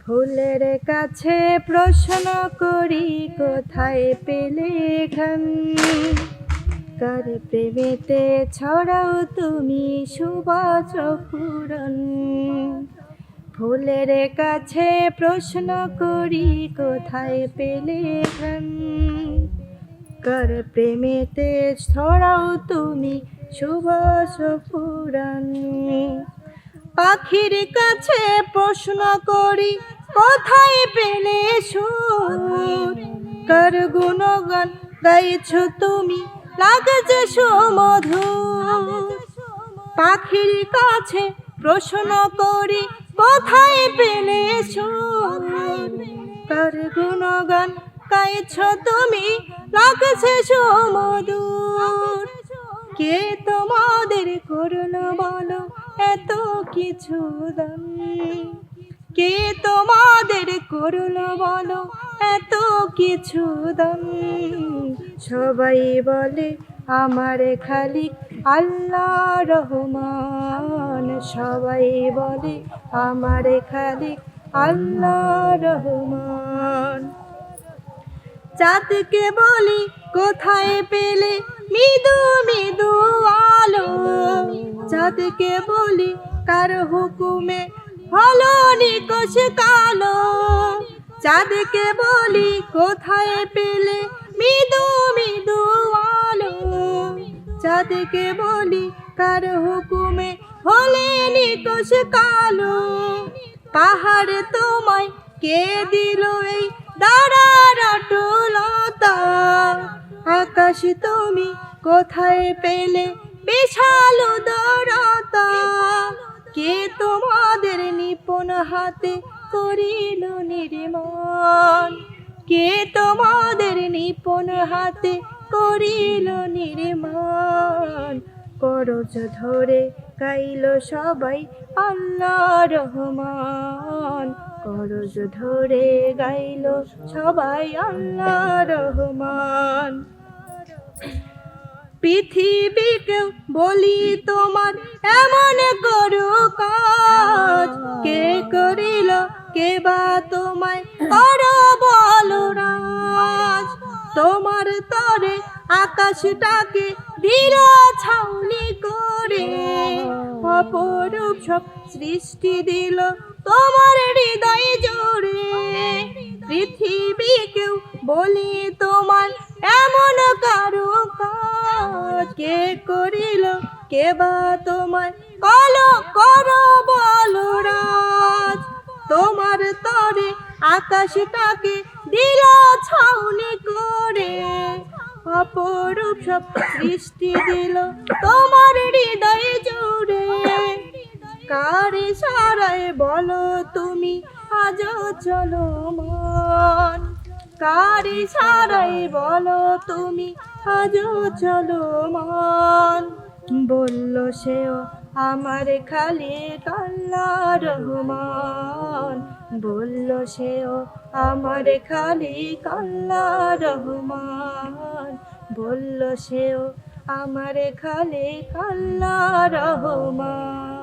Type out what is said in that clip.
ফুলের কাছে প্রশ্ন করি কোথায় পেলে ঘ্রাণ, কার প্রেমেতে ছড়াও তুমি সুবাস ফুরন। ফুলের কাছে প্রশ্ন করি কোথায় পেলে ঘ্রাণ, কার প্রেমেতে ছড়াও তুমি সুবাস ফুরন। পাখির কাছে প্রশ্ন করি কোথায় পেলে সুর, কার গুণগান গাইছ তুমি লাগছে সুমধুর। পাখির কাছে প্রশ্ন করি কোথায় পেলে সুর, কার গুণগান গাইছ তুমি লাগছে সুমধুর। কে তোমাদের করলো বলো এত কিছু দান, কে তোমাদের করলো বলো এত কিছু দান। সবাই বলে আমার খালিক আল্লাহ রহমান, সবাই বলে আমার খালিক আল্লাহ রহমান। চাঁদকে বলি কোথায় পেলে মৃদু মৃদু আলো, চাঁদকে বলি কার হুকুমে হলো নিকশ কালো। চাঁদকে বলি কোথায় পেলে মৃদু মৃদু আলো, চাঁদকে বলি কার হুকুমে হলে নিকশ কালো। পাহাড় তোমায় কে দিল এই দাঁড়ার অটলতা, আকাশ তুমি কোথায় পেলে বিশাল উদারতা। কে তোমাদের নিপুণ হাতে করিল নির্মাণ, কে তোমাদের নিপুণ হাতে করিল নির্মাণ। করজ ধরে গাইল সবাই আল্লাহ রহমান, করজ ধরে গাইল সবাই আল্লাহ রহমান। পৃথিবীকে বলি তোমার এমন করো কাজ, কে করিল কে বা তোমায় করো বলো রাজ। তোমার তরে আকাশটাকে দিল ছাউনি করে, অপরূপ সব সৃষ্টি দিল তোমার হৃদয় জোরে। পৃথিবীকেও বলি তোমার এমন কারো কাজ, কে করিল কে বা তোমায় কলো করো বলো রাজ। তোমার তরে আকাশটাকে দিল ছাউনি করে, অপরূপ সব সৃষ্টি দিল তোমার হৃদয় জুড়ে। কার ইশারায় বলো তুমি আজও চলমান, কার ইশারায় বলো তুমি আজও চলমান। বলল সেও আমার খালিক আল্লাহ রহমান, বলল সেও আমার খালিক আল্লাহ রহমান, বলল সেও আমার খালিক আল্লাহ রহমান।